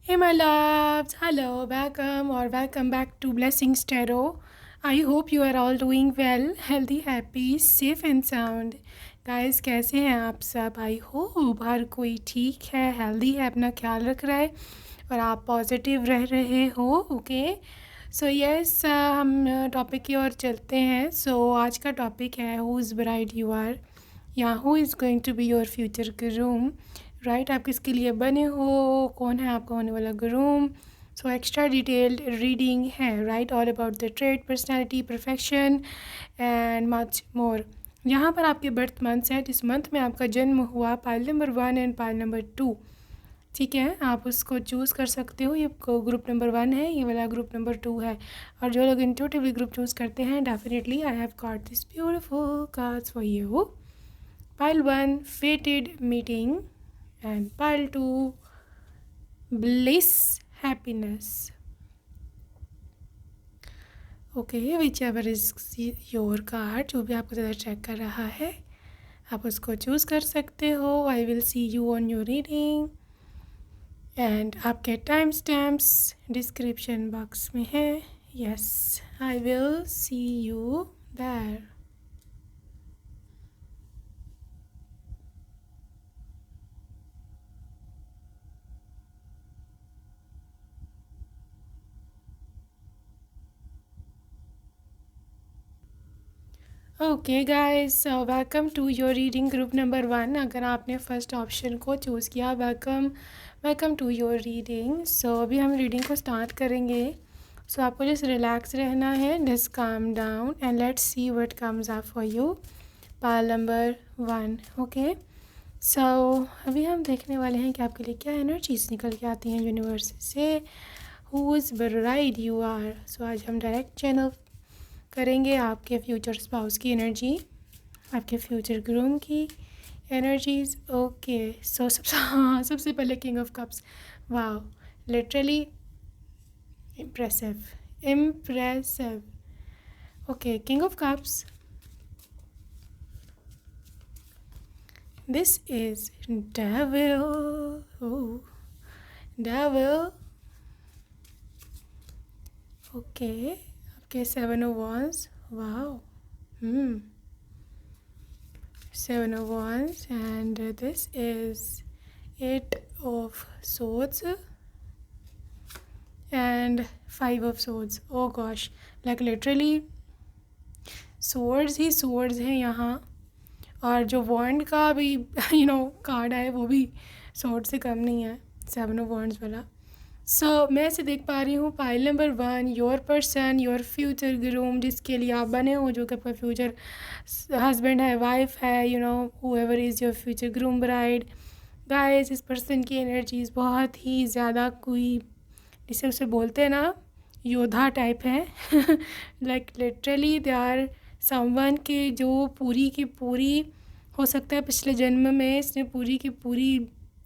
Hey, my loves, hello, welcome or welcome back to Blessings Tarot. I hope you are all doing well, healthy, happy, safe and sound. Guys, कैसे हैं आप सब? I hope हर कोई ठीक है, healthy है, अपना ख्याल रख रहा है और आप पॉजिटिव रह रहे हो. ओके सो यस, हम टॉपिक की ओर चलते हैं. सो आज का टॉपिक है who is bride you are or who is going to be your future groom. Right, आप किसके लिए बने हो, कौन है आपका होने वाला groom. So extra detailed reading है. Right, all about the trade, personality, profession and much more. यहाँ पर आपके बर्थ मंथ्स है, जिस मंथ में आपका जन्म हुआ, pile number 1 and pile number 2. ठीक है, आप उसको चूज़ कर सकते हो. ये ग्रुप नंबर 1 है, ये वाला ग्रुप नंबर 2 है. और जो लोग इंट्यूटिवली ग्रुप चूज़ करते हैं, definitely I have got this beautiful cards for you. Pile 1 fated meeting and pile 2 bliss, happiness. Okay, which ever is your card, जो भी आपको ज़्यादा चेक कर रहा है आप उसको चूज़ कर सकते हो. I will see you on your reading and आपके टाइम स्टैम्प्स डिस्क्रिप्शन बॉक्स में है. Yes, I will see you there. Okay guys, welcome to your reading group number 1. अगर आपने फर्स्ट ऑप्शन को चूज़ किया, welcome to your reading. So अभी हम reading को स्टार्ट करेंगे. सो आपको जस्ट रिलैक्स रहना है, just calm down and let's see what comes up for you. Pile number 1. Okay, so अभी हम देखने वाले हैं कि आपके लिए क्या एनर्जीज निकल के आती हैं यूनिवर्स से. Who is bride you are. So आज हम डायरेक्ट चैनल करेंगे आपके फ्यूचर स्पाउस की एनर्जी, आपके फ्यूचर ग्रूम की एनर्जीज. ओके, सो सबसे पहले king of cups. Wow, literally impressive. Okay, king of cups, this is devil. Devil. Okay, आपके 7 of wands. Wow. 7 of wands and this is 8 of swords and 5 of swords. oh gosh, like literally swords he swords हैं यहाँ. और जो wand का भी card है वो भी sword से कम नहीं है, 7 of wands वाला. सो मैं ऐसे देख पा रही हूँ pile number 1, your person, your future groom, जिसके लिए आप बने हो, जो कि आपका फ्यूचर हस्बैंड है, वाइफ है, whoever is your future groom bride. Guys, इस पर्सन की एनर्जीज बहुत ही ज़्यादा, कोई जिसे उसे बोलते हैं ना, योद्धा टाइप है. Like literally they are someone के जो पूरी की पूरी, हो सकता है पिछले जन्म में इसने पूरी की पूरी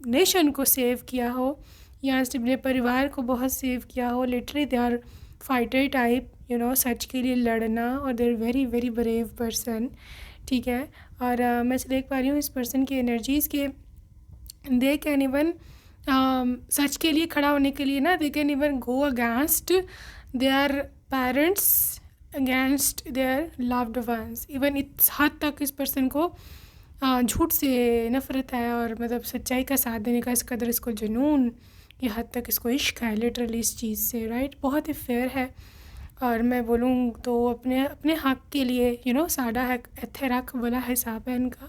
नेशन को सेव किया हो या इसने अपने परिवार को बहुत सेव किया हो. Literally they are fighter type, सच के लिए लड़ना, और they are very very brave person. ठीक है, और मैं देख पा रही हूँ इस पर्सन की एनर्जीज़ के, दे कैन इवन सच के लिए खड़ा होने के लिए ना, they can even go against their parents, against their loved ones. Even इस हद तक इस पर्सन को झूठ से नफ़रत है और मतलब सच्चाई का साथ देने का इस कदर इसको जुनून, ये हद तक इसको इश्क है लिटरली इस चीज़ से. राइट, बहुत ही फेयर है. और मैं बोलूँ तो अपने अपने हक़ के लिए साडा है, इत्थे रख वाला हिसाब है इनका.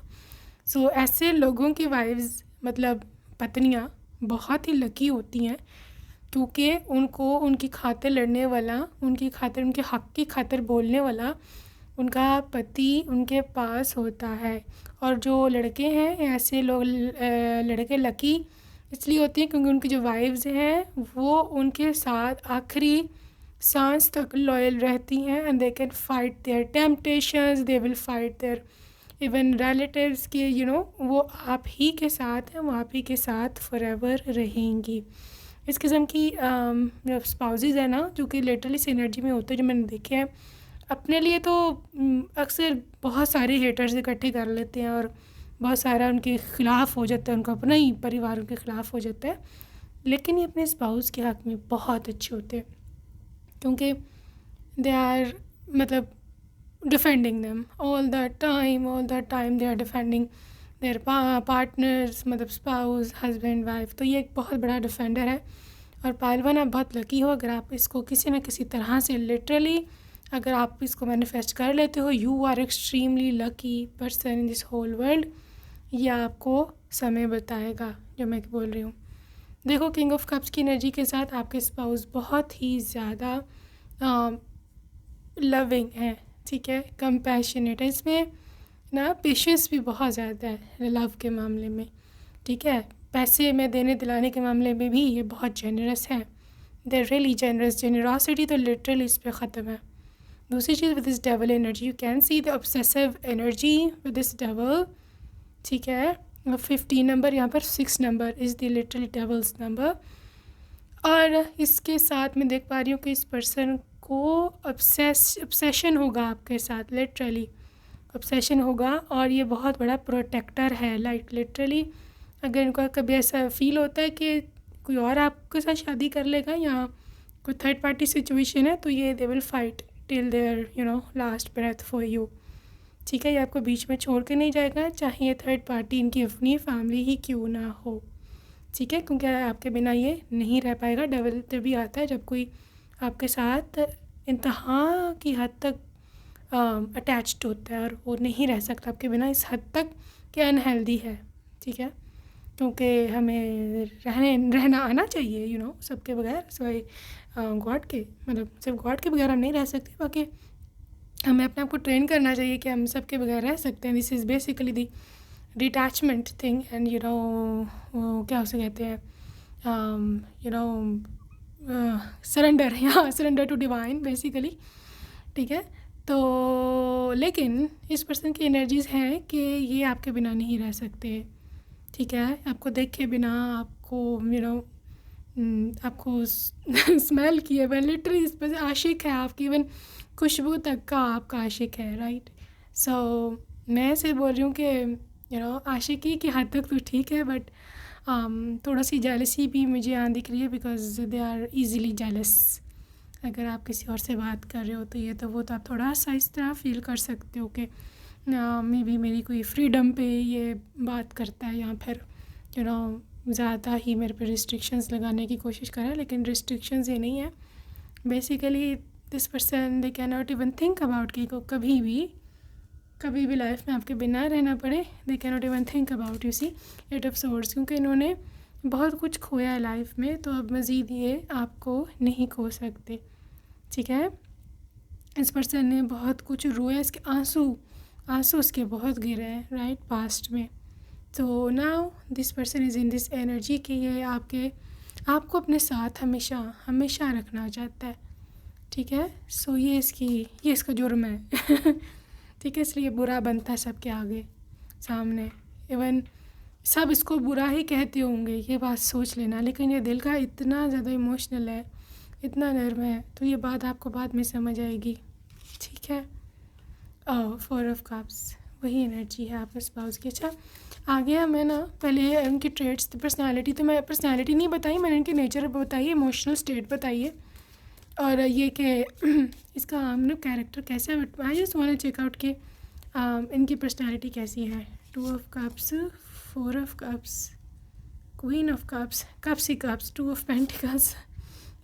सो ऐसे लोगों की वाइफ्स, मतलब पत्नियाँ, बहुत ही लकी होती हैं, क्योंकि उनको उनकी खातिर लड़ने वाला, उनकी खातिर, उनके हक़ की खातिर बोलने वाला उनका पति उनके पास होता है. और जो लड़के हैं, ऐसे लोग लड़के लकी इसलिए होती हैं क्योंकि उनकी जो वाइफ्स हैं वो उनके साथ आखिरी सांस तक लॉयल रहती हैं. And they can fight their temptations, they will fight their even relatives के, वो आप ही के साथ हैं, वो आप ही के साथ फॉरएवर रहेंगी. इस किस्म की स्पाउसेस है ना, जो कि लिटरली इस एनर्जी में होते हैं, जो मैंने देखे हैं अपने लिए, तो अक्सर बहुत सारे हेटर्स इकट्ठे कर लेते हैं और बहुत सारा उनके ख़िलाफ़ हो जाता है, उनका अपना ही परिवार उनके ख़िलाफ़ हो जाता है. लेकिन ये अपने स्पाउस के हक़ में बहुत अच्छे होते हैं, क्योंकि दे आर मतलब defending them all the time they are defending their partners, मतलब स्पाउस, हस्बैंड, वाइफ। तो ये एक बहुत बड़ा डिफेंडर है। और पायल वन, आप बहुत लकी हो अगर आप इसको किसी न किसी तरह से लिटरली अगर आप इसको मैनिफेस्ट कर लेते हो। You are extremely lucky person in this whole world. ये आपको समय बताएगा जो मैं बोल रही हूँ। देखो, किंग ऑफ कप्स की एनर्जी के साथ आपके स्पाउस बहुत ही ज़्यादा लविंग है, ठीक है, कंपैशनेट है। इसमें ना पेशेंस भी बहुत ज़्यादा है लव के मामले में, ठीक है। पैसे में देने दिलाने के मामले में भी ये बहुत जेनरस है। They are really generous. Generosity तो लिटरली इस पर ख़त्म है। दूसरी चीज़, with this devil energy you can see the obsessive energy with this devil, ठीक है। 15 नंबर, यहाँ पर 6 number is the literally devil's number. और इसके साथ मैं देख पा रही हूँ कि इस पर्सन को ऑब्सेशन होगा आपके साथ, लिटरली ऑब्सेशन होगा। और ये बहुत बड़ा प्रोटेक्टर है, लाइक लिटरली अगर इनको कभी ऐसा फील होता है कि कोई और आपके साथ शादी कर लेगा या कोई थर्ड पार्टी सिचुएशन है, तो ये they will fight till their last breath for you, ठीक है। ये आपको बीच में छोड़ के नहीं जाएगा, चाहे ये थर्ड पार्टी इनकी अपनी फैमिली ही क्यों ना हो, ठीक है, क्योंकि आपके बिना ये नहीं रह पाएगा। डेविल तभी आता है जब कोई आपके साथ इंतहा की हद तक अटैच्ड होता है और वो नहीं रह सकता आपके बिना, इस हद तक कि अनहेल्दी है, ठीक है। क्योंकि हमें रहना आना चाहिए सबके बगैर, सिवाय गॉड के, मतलब सिर्फ गॉड के बगैर हम नहीं रह सकते। बाकी हमें अपने आप को ट्रेन करना चाहिए कि हम सबके बगैर रह सकते हैं। This is basically the detachment thing and क्या उसे कहते हैं, सरेंडर, या सरेंडर टू डिवाइन बेसिकली, ठीक है। तो लेकिन इस पर्सन की एनर्जीज़ हैं कि ये आपके बिना नहीं रह सकते, ठीक है। आपको देखे बिना, आपको आपको स्मेल किए बिना, लिटरली इस पर आशिक है आपकी, इवन खुशबू तक का आपका आशिक है, राइट। सो मैं ऐसे बोल रही हूँ कि आशिकी की हद तक तो ठीक है, बट थोड़ा सी जेलसी भी मुझे यहाँ दिख रही है, because they are easily jealous. अगर आप किसी और से बात कर रहे हो तो ये तो वो तो आप थोड़ा सा इस तरह फील कर सकते हो कि मे बी मेरी कोई फ्रीडम पे ये बात करता है, या फिर ज़्यादा ही मेरे पे रिस्ट्रिक्शंस लगाने की कोशिश कर रहा है। लेकिन रिस्ट्रिक्शंस ये नहीं है, basically this person they can not even think about कि को कभी भी लाइफ में आपके बिना रहना पड़े। They can not even think about, you see, 8 of swords, क्योंकि इन्होंने बहुत कुछ खोया है लाइफ में, तो अब मज़ीद ये आपको नहीं खो सकते, ठीक है। इस पर्सन ने बहुत कुछ रोया, इसके आंसू उसके बहुत गिरे हैं, राइट, पास्ट में। तो now this person is in this energy कि ये आपको अपने साथ हमेशा रखना चाहता है, ठीक है। सो ये इसका जुर्म है ठीक है, इसलिए बुरा बनता है सबके आगे सामने। इवन सब इसको बुरा ही कहते होंगे, ये बात सोच लेना, लेकिन ये दिल का इतना ज़्यादा इमोशनल है, इतना नर्म है, तो ये बात आपको बाद में समझ आएगी, ठीक है। 4 ऑफ कप्स वही एनर्जी है आपके स्पाउस की। अच्छा, आगे हमें ना पहले उनकी ट्रेड्स, पर्सनालिटी, तो मैं पर्सनालिटी नहीं बताई, मैंने इनके नेचर बताइए, इमोशनल स्टेट बताइए, और ये कि इसका मतलब कैरेक्टर कैसा है। But I just want to check out कि इनकी पर्सनालिटी कैसी है। 2 of cups, 4 of cups, queen of cups, cups ही cups, 2 of pentacles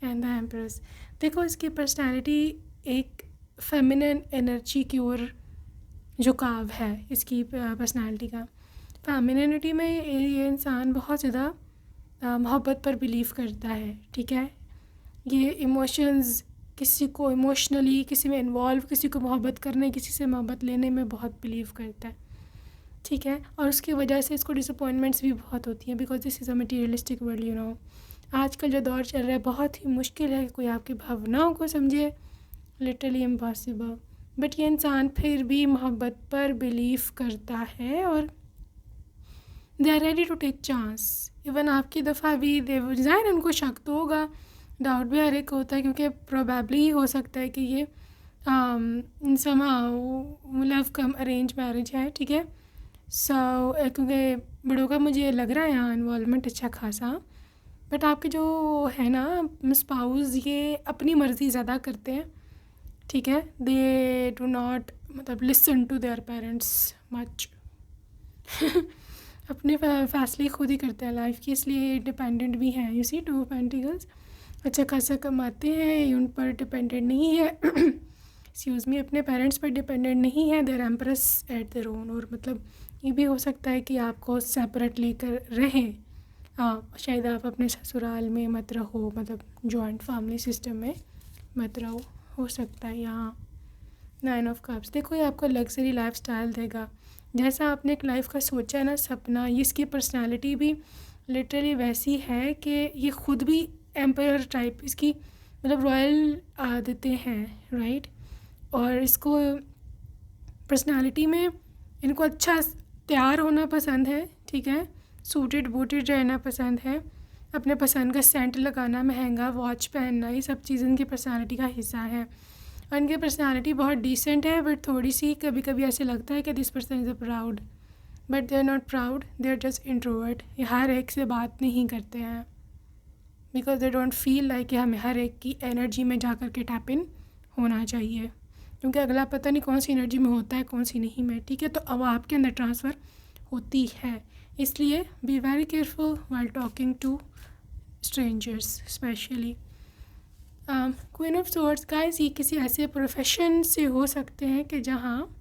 and the empress. देखो, इसकी पर्सनालिटी एक फेमिनिन एनर्जी की ओर झुकाव है इसकी पर्सनालिटी का। फेमिनिनिटी में ये इंसान बहुत ज़्यादा मोहब्बत पर बिलीव करता है, ठीक है। ये इमोशंस, किसी को इमोशनली किसी में इन्वॉल्व, किसी को मोहब्बत करने, किसी से मोहब्बत लेने में बहुत बिलीव करता है, ठीक है। और उसकी वजह से इसको डिसअपॉइंटमेंट्स भी बहुत होती हैं, because this is a materialistic world, आजकल जो दौर चल रहा है बहुत ही मुश्किल है कि कोई आपकी भावनाओं को समझे, लिटरली इम्पॉसिबल। बट ये इंसान फिर भी मोहब्बत पर बिलीव करता है और they are ready to take chance. Even आपकी दफ़ा भी ज़ाहिर उनको शक तो होगा, डाउट भी हर एक होता है, क्योंकि प्रोबेबली हो सकता है कि ये समहाउ लव कम अरेंज मैरिज है, ठीक है। सो क्योंकि बड़ों का मुझे लग रहा है यहाँ इन्वॉल्वमेंट अच्छा खासा, बट आपके जो है ना स्पाउस, ये अपनी मर्ज़ी ज़्यादा करते हैं, ठीक है। दे डू नॉट मतलब listen to their parents much. अपने फैसले खुद ही करते हैं लाइफ की, इसलिए डिपेंडेंट भी हैं। यू सी 2 पेंटिकल्स, अच्छा खासा कमाते हैं, उन पर डिपेंडेंट नहीं है। एक्सक्यूज़ मी, अपने पेरेंट्स पर डिपेंडेंट नहीं है, their empress at their own. और मतलब ये भी हो सकता है कि आपको सेपरेट लेकर रहें। हाँ, शायद आप अपने ससुराल में मत रहो, मतलब जॉइंट फैमिली सिस्टम में मत रहो, हो सकता है। यहाँ 9 ऑफ कप्स, देखो ये आपको लग्जरी लाइफ स्टाइल देगा, जैसा आपने एक लाइफ का सोचा है ना सपना। इसकी पर्सनालिटी भी लिटरली वैसी है कि ये खुद भी एम्पायर टाइप, इसकी मतलब रॉयल आदतें हैं, राइट। और इसको पर्सनालिटी में इनको अच्छा तैयार होना पसंद है, ठीक है। सूटेड बूटेड रहना पसंद है, अपने पसंद का सेंट लगाना, महंगा वॉच पहनना, ये सब चीज़ इनकी पर्सनालिटी का हिस्सा है। और इनकी पर्सनालिटी बहुत डिसेंट है, बट थोड़ी सी कभी कभी ऐसे लगता है कि this person is a proud, but they are not proud, they are just introvert. ये हर एक से बात नहीं करते हैं because they don't feel like कि हमें हर एक की एनर्जी में जा कर के टैप इन होना चाहिए, क्योंकि अगला पता नहीं कौन सी एनर्जी में होता है, कौन सी नहीं में, ठीक है। तो अब आपके अंदर ट्रांसफ़र होती है, इसलिए be very careful while talking to strangers specially. Queen of swords guys, ये किसी ऐसे प्रोफेशन से हो सकते हैं कि जहाँ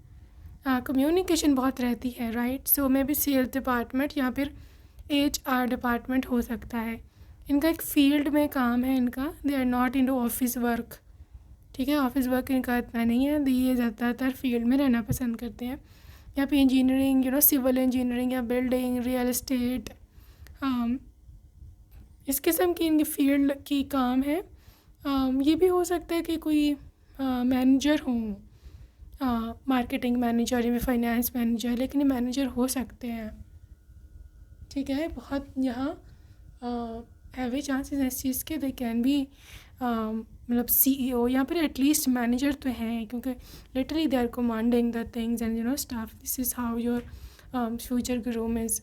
कम्युनिकेशन बहुत रहती है, right. So may be sales department या फिर HR डिपार्टमेंट हो सकता है। इनका एक फील्ड में काम है इनका, they are not into office work, ठीक है। ऑफिस वर्क इनका इतना नहीं है, ये ज़्यादातर फील्ड में रहना पसंद करते हैं। यहाँ पे इंजीनियरिंग, सिविल इंजीनियरिंग या बिल्डिंग, रियल एस्टेट, इस किस्म की इनकी फील्ड की काम है। ये भी हो सकता है कि कोई मैनेजर हो, मार्केटिंग मैनेजर या फाइनेंस मैनेजर, लेकिन ये मैनेजर हो सकते हैं, ठीक है। बहुत यहाँ हैवी चांसेस हैं इस चीज़ के, दे कैन बी मतलब CEO यहाँ पर एटलीस्ट मैनेजर तो हैं, क्योंकि literally they are commanding the things and staff. This is how your future groom is.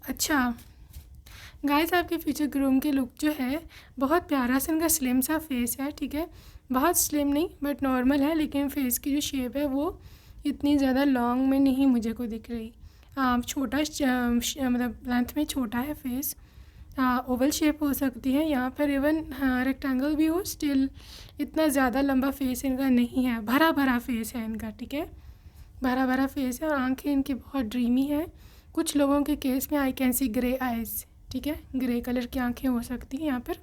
अच्छा गाइस, आपके फ्यूचर ग्रूम के लुक जो है बहुत प्यारा सा, इनका स्लिम सा फेस है, ठीक है। बहुत स्लिम नहीं बट नॉर्मल है, लेकिन फेस की जो शेप है वो इतनी ज़्यादा लॉन्ग में नहीं मुझे को दिख रही। छोटा मतलब लेंथ में छोटा है फेस, ओवल शेप हो सकती है यहाँ पर, इवन रेक्टेंगल भी हो, स्टिल इतना ज़्यादा लंबा फेस इनका नहीं है, भरा भरा फेस है इनका, ठीक है। भरा भरा फेस है और आंखें इनकी बहुत ड्रीमी है। कुछ लोगों के केस में आई कैन सी ग्रे आइज़, ठीक है, ग्रे कलर की आंखें हो सकती हैं यहाँ पर,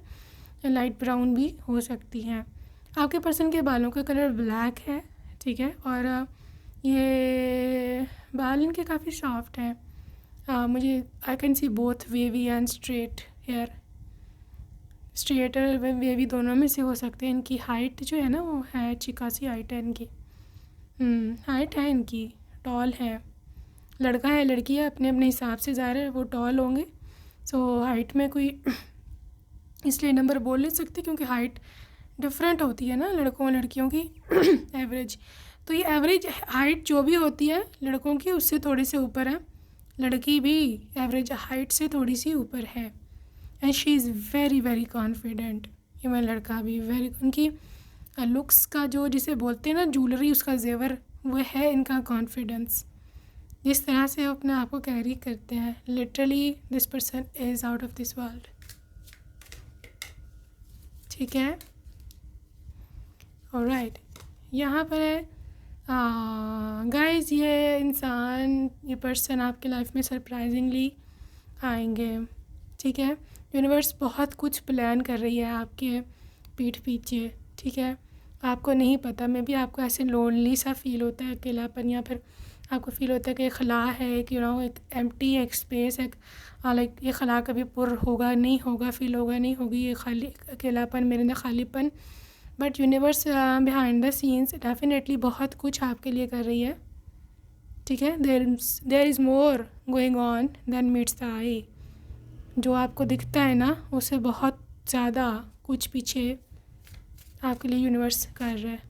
लाइट ब्राउन भी हो सकती हैं। आपके पर्सन के बालों का कलर ब्लैक है, ठीक है। और ये बाल इनके काफ़ी सॉफ्ट हैं। मुझे I can see both wavy and straight hair, straight और वेवी दोनों में से हो सकते हैं। इनकी हाइट जो है ना वो है, अच्छी खासी हाइट है इनकी, हाइट है इनकी, टॉल है। लड़का है लड़की है, अपने अपने हिसाब से ज़ाहिर है वो टॉल होंगे। सो हाइट में कोई इसलिए नंबर बोल नहीं सकती, क्योंकि हाइट डिफरेंट होती है ना लड़कों और लड़कियों की एवरेज। तो ये एवरेज हाइट जो भी होती है लड़कों की उससे थोड़ी से ऊपर है, लड़की भी एवरेज हाइट से थोड़ी सी ऊपर है। And she is very very confident. Even लड़का भी वेरी, उनकी लुक्स का जो जिसे बोलते हैं ना ज्वेलरी, उसका जेवर वो है इनका कॉन्फिडेंस। जिस तरह से वो अपने आप को कैरी करते हैं, literally this person is out of this world, ठीक है। ऑलराइट, यहाँ पर है गाइस, ये इंसान, ये पर्सन आपके लाइफ में सरप्राइजिंगली आएंगे, ठीक है। यूनिवर्स बहुत कुछ प्लान कर रही है आपके पीठ पीछे, ठीक है। आपको नहीं पता, मे भी आपको ऐसे लोनली सा फील होता है, अकेलापन, या फिर आपको फील होता है कि खला है, एक एक एम्प्टी एक स्पेस है, लाइक ये खला कभी पुर होगा नहीं होगा, फील होगा नहीं होगी, ये खाली अकेलापन, मेरे अंदर खालीपन। But universe behind the scenes definitely बहुत कुछ आपके लिए कर रही है, ठीक है। There is more going on than meets the eye. जो आपको दिखता है ना उससे बहुत ज़्यादा कुछ पीछे आपके लिए यूनिवर्स कर रहा है।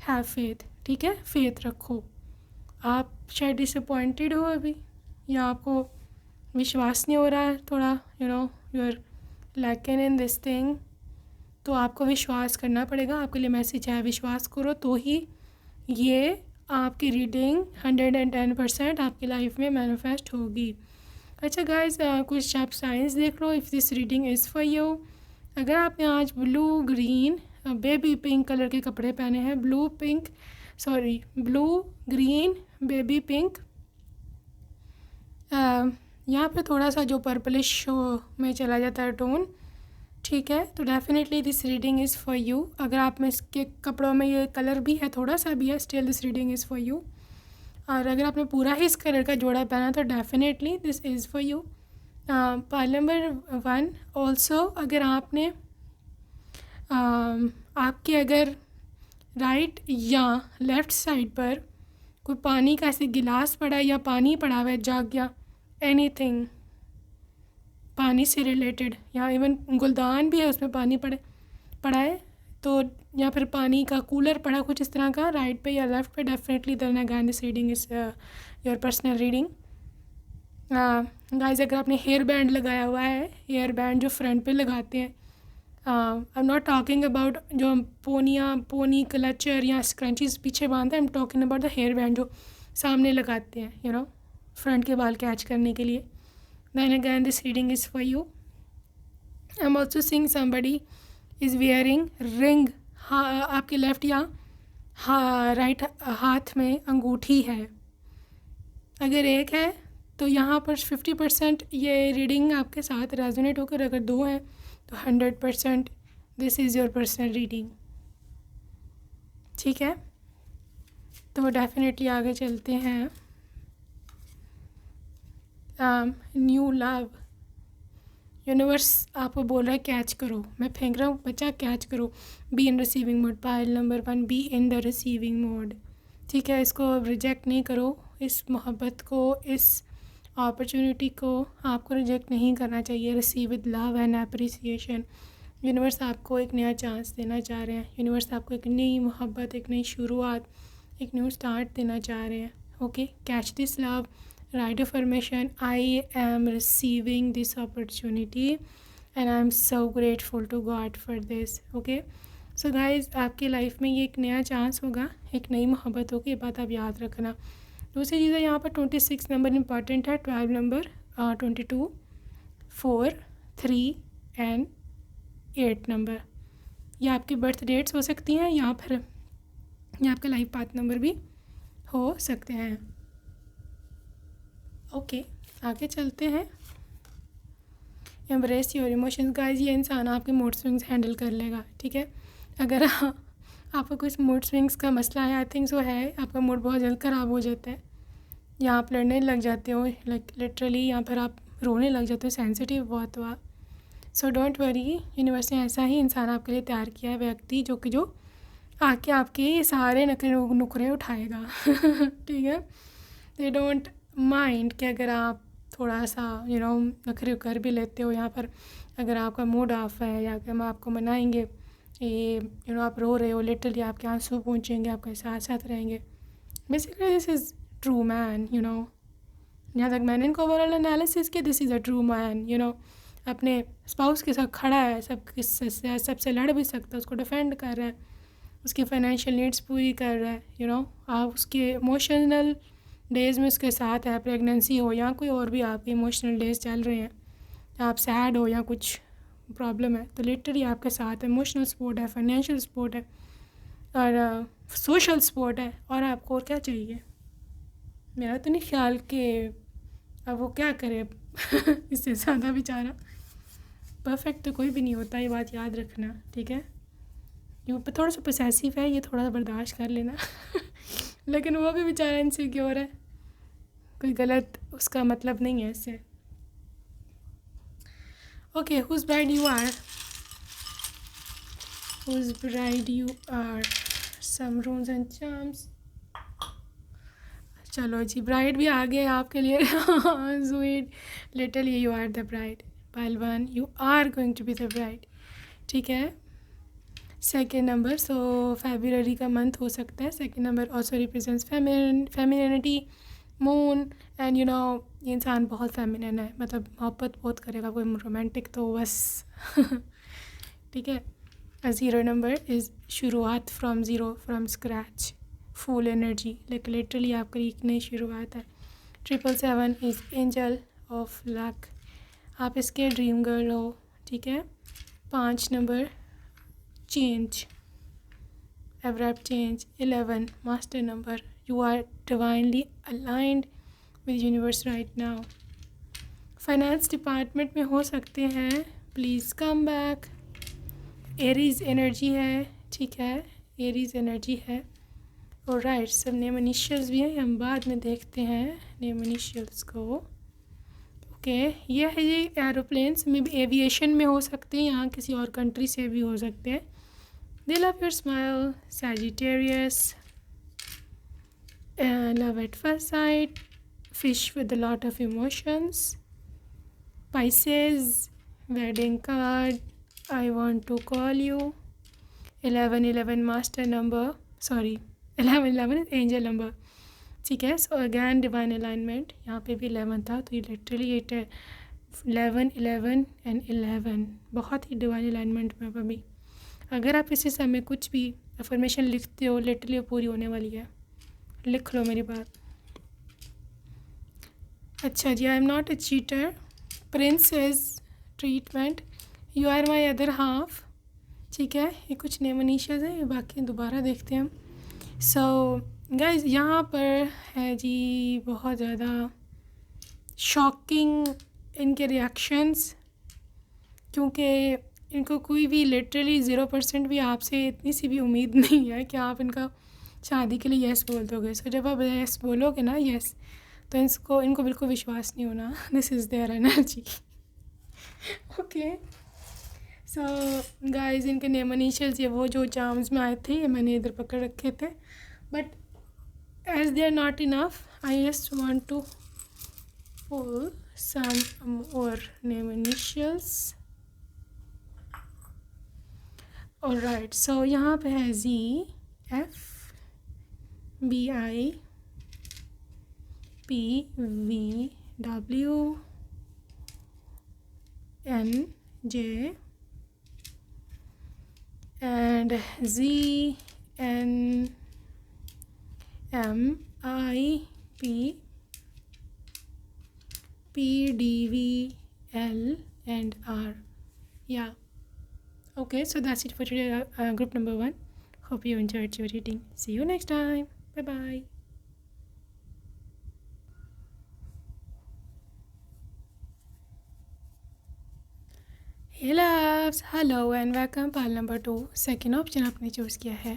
हैव फेथ, ठीक है, फेथ रखो। आप शायद डिसअपॉइंटेड हो अभी, या आपको विश्वास नहीं हो रहा है, थोड़ा you are lacking in this thing, तो आपको विश्वास करना पड़ेगा। आपके लिए मैसेज है, विश्वास करो तो ही ये आपकी रीडिंग 110% आपकी लाइफ में मैनिफेस्ट होगी। अच्छा गाइस, कुछ आप साइंस देख लो if this reading is for you. अगर आपने आज blue green baby pink colour के कपड़े पहने हैं, ब्लू ग्रीन बेबी पिंक, यहाँ पे थोड़ा सा जो पर्पलिश में चला जाता है टोन, ठीक है, तो definitely this reading is for you. अगर आप में इसके कपड़ों में ये कलर भी है, थोड़ा सा भी है, still this reading is for you. और अगर आपने पूरा ही इस कलर का जोड़ा पहना तो definitely this is for you. Pile number 1 also, अगर आपने आपके अगर राइट या लेफ़्ट साइड पर कोई पानी का ऐसे गिलास पड़ा है या पानी पड़ा हुआ है जग या एनीथिंग पानी से रिलेटेड, या इवन गुलदान भी है उसमें पानी पड़ा है, तो या फिर पानी का कूलर पड़ा कुछ इस तरह का राइट पे या लेफ़्ट पे, definitely then again this reading is your personal reading. Guys, अगर आपने हेयर बैंड लगाया हुआ है, हेयर बैंड जो फ्रंट पे लगाते हैं, I am not talking about जो हम पोनी क्लचर या स्क्रंचीज पीछे बांधते हैं, I am talking about the hair band जो सामने लगाते हैं, फ्रंट के बाल कैच करने के लिए। Then again this reading is for you. I'm also seeing somebody is wearing ring. आपके लेफ़्ट या राइट हाथ में अंगूठी है। अगर एक है तो यहाँ पर 50% ये रीडिंग आपके साथ रेजोनेट होकर, अगर 2 हैं तो 100% this is your personal reading. ठीक है, तो डेफिनेटली आगे चलते हैं। न्यू लव, यूनिवर्स आपको बोल रहा है कैच करो, मैं फेंक रहा हूँ बच्चा कैच करो। Be in receiving mode, pile number 1, be in the receiving mode. ठीक है, इसको रिजेक्ट नहीं करो, इस मोहब्बत को, इस अपॉर्चुनिटी को आपको रिजेक्ट नहीं करना चाहिए। Receive with love and appreciation. Universe आपको एक नया चांस देना चाह रहे हैं, यूनिवर्स आपको एक नई मोहब्बत, एक नई शुरुआत, एक न्यू स्टार्ट देना चाह रहे हैं। Okay, catch this love, write affirmation, I am receiving this opportunity and I am so grateful to God for this. Okay, so guys, आपकी लाइफ में ये एक नया चांस होगा, एक नई मोहब्बत होगी, ये बात आप याद रखना। दूसरी चीज़ है यहाँ पर 26 नंबर इंपॉर्टेंट है, 12 नंबर, 22, 4, 3 एंड 8 नंबर, ये आपकी बर्थ डेट्स हो सकती हैं, या फिर ये आपका लाइफ पाथ नंबर भी हो सकते हैं। ओके, आगे चलते हैं। एम्ब्रेस योर इमोशंस गाइस, ये इंसान आपके मूड स्विंग्स हैंडल कर लेगा। ठीक है, अगर आपको कुछ मूड स्विंग्स का मसला है, आई थिंक सो है, आपका मूड बहुत जल्द ख़राब हो जाता है, या आप लड़ने लग जाते हो लाइक लिटरली, या फिर आप रोने लग जाते हो, सेंसिटिव बहुत हुआ, सो डोंट वरी, यूनिवर्स ने ऐसा ही इंसान आपके लिए तैयार किया है, व्यक्ति जो आके आपके ये सारे नुकरे उठाएगा। ठीक है, दे डोंट माइंड कि अगर आप थोड़ा सा नखरे कर भी लेते हो, यहाँ पर अगर आपका मूड ऑफ है, या कि हम आपको मनाएंगे, ये आप रो रहे हो, लिटरली आपके आंसू पहुँचेंगे, आपके साथ साथ रहेंगे। Basically this is true man, यहाँ तक मैंने इनको ओवरऑल एनालिसिस किया, this is a true man, अपने स्पाउस के साथ खड़ा है, सबसे लड़ भी सकता है, उसको डिफेंड कर रहा है, उसकी फाइनेंशियल नीड्स पूरी कर रहा है, आप उसके इमोशनल डेज़ में उसके साथ है, प्रेगनेंसी हो या कोई और भी आपके इमोशनल डेज़ चल रहे हैं, आप सैड हो या कुछ प्रॉब्लम है, तो लिटरली आपके साथ इमोशनल सपोर्ट है, फाइनेंशियल सपोर्ट है, और सोशल सपोर्ट है, और आपको और क्या चाहिए। मेरा तो नहीं ख्याल कि अब वो क्या करे इससे ज़्यादा, बेचारा परफेक्ट तो कोई भी नहीं होता, ये बात याद रखना। ठीक है, ये थोड़ा सा पोसेसिव है, ये थोड़ा सा बर्दाश्त कर लेना। लेकिन वो भी बेचारा इनसिक्योर है, कोई गलत उसका मतलब नहीं है इससे। Okay, whose bride you are, whose bride you are, some rules and charms. चलो जी, ब्राइड भी आ गए आपके लिए। Sweet, literally you are the bride, pile 1, you are going to be the bride. ठीक है, सेकेंड नंबर, सो फेब्रुअरी का मंथ हो सकता है। Second number also represents femininity, moon and ये इंसान बहुत फेमिनिन है, मतलब मोहब्बत बहुत करेगा, कोई रोमांटिक तो बस ठीक है। अ ज़ीरो नंबर इज़ शुरुआत, from zero, from scratch, full energy, like literally आपकी एक नई शुरुआत है। 777 इज़ एंजल ऑफ लक, आप इसके ड्रीम गर्ल हो, ठीक है। 5 number change, abrupt change. 11 master number, you are divinely aligned with universe right now. Finance department में हो सकते हैं, please come back. Aries energy है, ठीक है, एरीज एनर्जी है। और राइट, सब नेम इनिशियल्स भी हैं, हम बाद में देखते हैं नेम इनिशियल्स को। ओके, ये है, ये एरोप्लेन्स में भी एविएशन में हो सकते हैं, यहाँ किसी और कंट्री से भी हो सकते हैं। They love your smile, Sagittarius, love at first sight, fish with a lot of emotions, Pisces, wedding card, I want to call you, 11 master number, sorry 11 is angel number, ठीक है। सो अगैन डिवाइन अलाइनमेंट, यहाँ पे भी 11 था, तो ये literally it है 11 and 11, बहुत ही डिवाइन अलाइनमेंट में अभी। अगर आप इसी समय कुछ भी अफर्मेशन लिखते हो, लिटरली वो पूरी होने वाली है, लिख लो मेरी बात। अच्छा जी, I am not a cheater, princess treatment, you are my other half, ठीक है। ये कुछ नेम इनिशियल्स हैं, बाकी दोबारा देखते हैं हम। सो गाइज, यहाँ पर है जी बहुत ज़्यादा शॉकिंग इनके रिएक्शंस, क्योंकि इनको कोई भी लिटरली 0% भी आपसे इतनी सी भी उम्मीद नहीं है कि आप इनका शादी के लिए येस बोल दोगे। सो जब आप येस बोलोगे ना, येस, तो इनको बिल्कुल विश्वास नहीं होना, this is their energy. Okay, so guys, इनके नेम इनिशियल्स, ये वो जो चार्म्स में आए थे, ये मैंने इधर पकड़ रखे थे, but as they are not enough, I just want to pull some और नेम इनिशियल्स। ऑलराइट, सो यहाँ पे है Z, F, B, I, P, V, W, N, J, and Z, N, M, I, P, D, V, L, and R. Yeah. Okay, so that's it for today, group number 1. Hope you enjoyed your reading. See you next time. Bye bye. Hey loves, hello and welcome. Pile number 2, second option आपने choose किया है.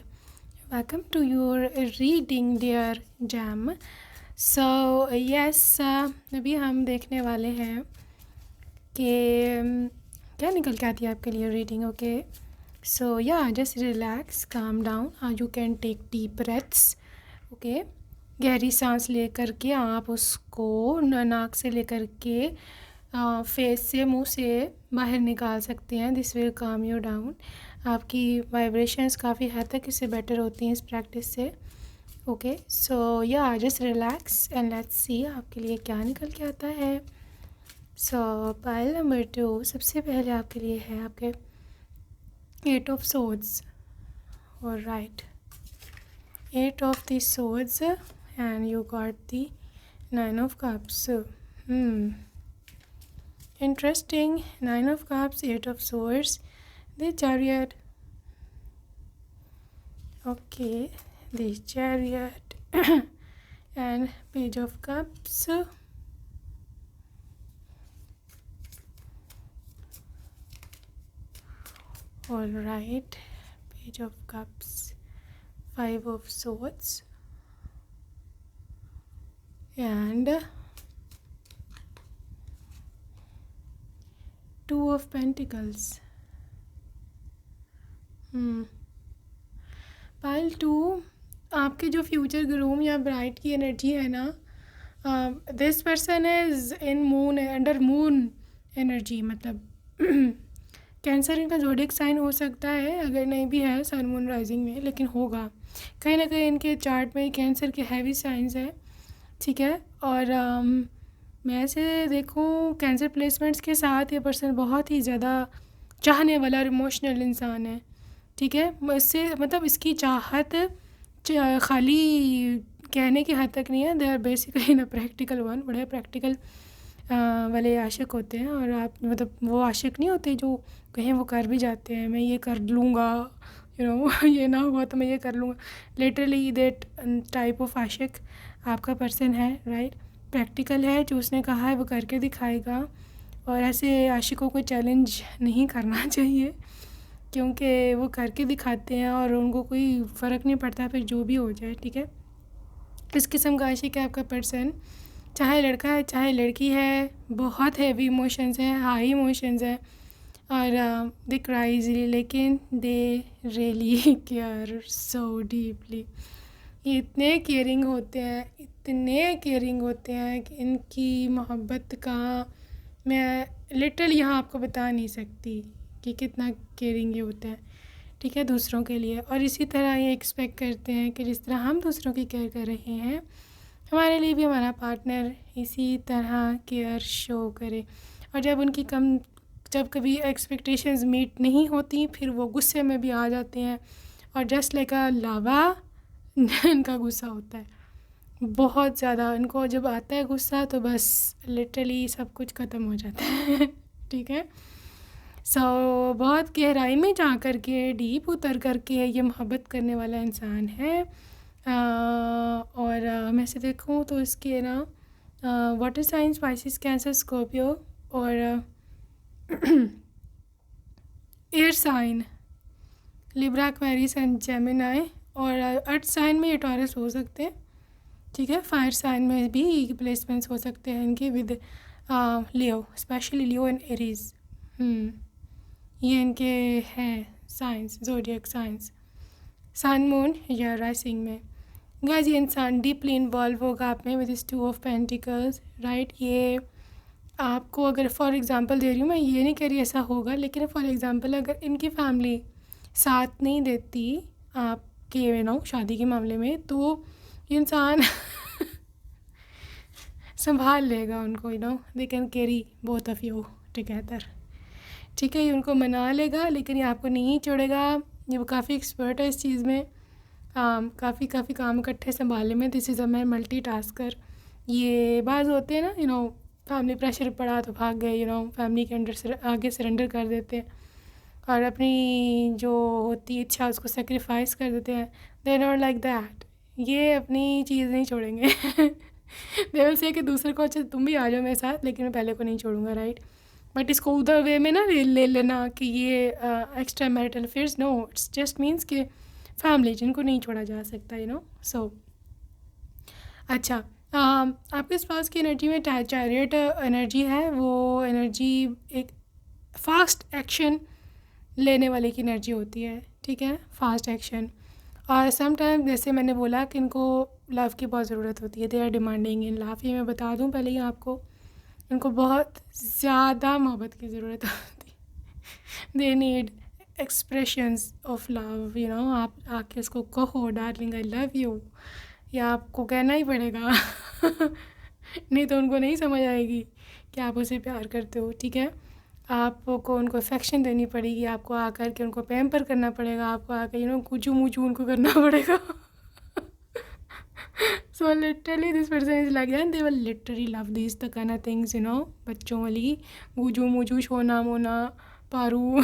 Welcome to your reading, dear Jam. So yes, अभी हम देखने वाले हैं कि क्या निकल के आती है आपके लिए reading. Okay, so yeah just relax, calm down, you can take deep breaths. Okay, गहरी सांस लेकर के आप उसको नाक से लेकर के फेस से, मुंह से बाहर निकाल सकते हैं. दिस विल काम यू डाउन. आपकी वाइब्रेशंस काफ़ी हद तक इससे बेटर होती हैं इस प्रैक्टिस से. Okay, so yeah just relax and let's सी आपके लिए क्या निकल के आता है. सो पाइल नंबर 2, सबसे पहले आपके लिए है आपके 8 ऑफ सोर्ड्स. और right, 8 of the swords and you got the 9 of cups. Interesting. 9 of cups, 8 of swords, the chariot. Okay, the chariot and page of cups. All right, page of cups, 5 of swords, and 2 of pentacles. Pile 2, आपके जो future groom या bride की energy है ना, this person is in moon, under moon energy. मतलब cancer इनका zodiac sign हो सकता है, अगर नहीं भी है सन मून राइजिंग में, लेकिन होगा कहीं ना कहीं इनके चार्ट में कैंसर के हैवी साइंस है. ठीक है। और मैं ऐसे देखूँ कैंसर प्लेसमेंट्स के साथ ये पर्सन बहुत ही ज़्यादा चाहने वाला और इमोशनल इंसान है, ठीक है। इससे मतलब इसकी चाहत खाली कहने की हद तक नहीं है, they are basically in a practical one, बड़े प्रैक्टिकल वाले आशिक होते हैं। और आप मतलब वो आशिक नहीं होते जो कहीं वो कर भी जाते हैं, मैं ये कर लूँगा, ये ना हुआ तो मैं ये कर लूँगा, लिटरली दैट टाइप ऑफ आशिक आपका पर्सन है, राइट। प्रैक्टिकल है, जो उसने कहा है वो करके दिखाएगा। और ऐसे आशिकों को चैलेंज नहीं करना चाहिए, क्योंकि वो करके दिखाते हैं और उनको कोई फ़र्क नहीं पड़ता फिर जो भी हो जाए, ठीक है। इस किस्म का आशिक है आपका पर्सन, चाहे लड़का है चाहे लड़की है, बहुत हैवी इमोशंस हैं, हाई इमोशंस हैं, और दे क्राई इजीली, लेकिन they really care so deeply. ये इतने केयरिंग होते हैं, इतने केयरिंग होते हैं कि इनकी मोहब्बत का मैं लिटरली यहाँ आपको बता नहीं सकती कि कितना केयरिंग ये होता है, ठीक है, दूसरों के लिए। और इसी तरह ये एक्सपेक्ट करते हैं कि जिस तरह हम दूसरों की केयर कर रहे हैं, हमारे लिए भी हमारा पार्टनर इसी तरह केयर शो करे। और जब कभी एक्सपेक्टेशंस मीट नहीं होती, फिर वो गुस्से में भी आ जाते हैं, और जस्ट लाइक अ लावा इनका गुस्सा होता है बहुत ज़्यादा। इनको जब आता है गुस्सा तो बस लिटरली सब कुछ ख़त्म हो जाता है ठीक है। बहुत गहराई में जा कर के, डीप उतर कर के ये मोहब्बत करने वाला इंसान है। और मैं से देखूँ तो इसके ना water sign, Pisces, cancer, Scorpio, और air sign Libra, Aquarius and Gemini. और अर्थ साइन में ये टॉरस हो सकते हैं, ठीक है। फायर साइन में भी प्लेसमेंट्स हो सकते हैं इनके with Leo, specially Leo and Aries. ये इनके हैं साइंस, ज़ोडिएक साइंस। सन, मून या राइसिंग में गाइस ये इंसान डीपली इन्वॉल्व होगा आप में with this 2 of pentacles, right. ये आपको, अगर फॉर एग्जांपल दे रही हूँ मैं, ये नहीं कह रही ऐसा होगा, लेकिन फॉर एग्जांपल अगर इनकी फैमिली साथ नहीं देती आपके शादी के मामले में, तो ये इंसान संभाल लेगा उनको, they can carry both of you together, ठीक है। ये उनको मना लेगा, लेकिन ये आपको नहीं छोड़ेगा। ये वो काफ़ी एक्सपर्ट है इस चीज़ में, काफ़ी काम इकट्ठे संभालने में। This is a man multi tasker. ये बाज़ होते हैं ना, फैमिली प्रेशर पड़ा तो भाग गए, फैमिली के अंडर आगे सरेंडर कर देते हैं, और अपनी जो होती इच्छा उसको सेक्रीफाइस कर देते हैं। दे नॉट लाइक दैट, ये अपनी चीज़ नहीं छोड़ेंगे दे विल से कि दूसरे को, अच्छा तुम भी आ जाओ मेरे साथ, लेकिन मैं पहले को नहीं छोड़ूंगा, राइट। बट इसको उधर वे में ना ले लेना कि ये extra marital affairs, no, it's just means कि फैमिली जिनको नहीं छोड़ा जा सकता, सो अच्छा। आपके पास की एनर्जी में चैरियट एनर्जी है, वो एनर्जी एक फास्ट एक्शन लेने वाले की एनर्जी होती है, ठीक है, फास्ट एक्शन। और समटाइम जैसे मैंने बोला कि इनको लव की बहुत ज़रूरत होती है, they are demanding in love. ये मैं बता दूं पहले ही आपको, इनको बहुत ज़्यादा मोहब्बत की ज़रूरत होती है, they need expressions of love, आप आके उसको कहो डार्लिंग आई लव यू, या आपको कहना ही पड़ेगा नहीं तो उनको नहीं समझ आएगी कि आप उसे प्यार करते हो, ठीक है। आपको उनको अफेक्शन देनी पड़ेगी, आपको आकर के उनको पैम्पर करना पड़ेगा, आपको आकर कुचू मुचू उनको करना पड़ेगा so literally this person is like that, they will literally love this the kind of things, बच्चों वाली गुजू मुजू, शोना मोना, पारू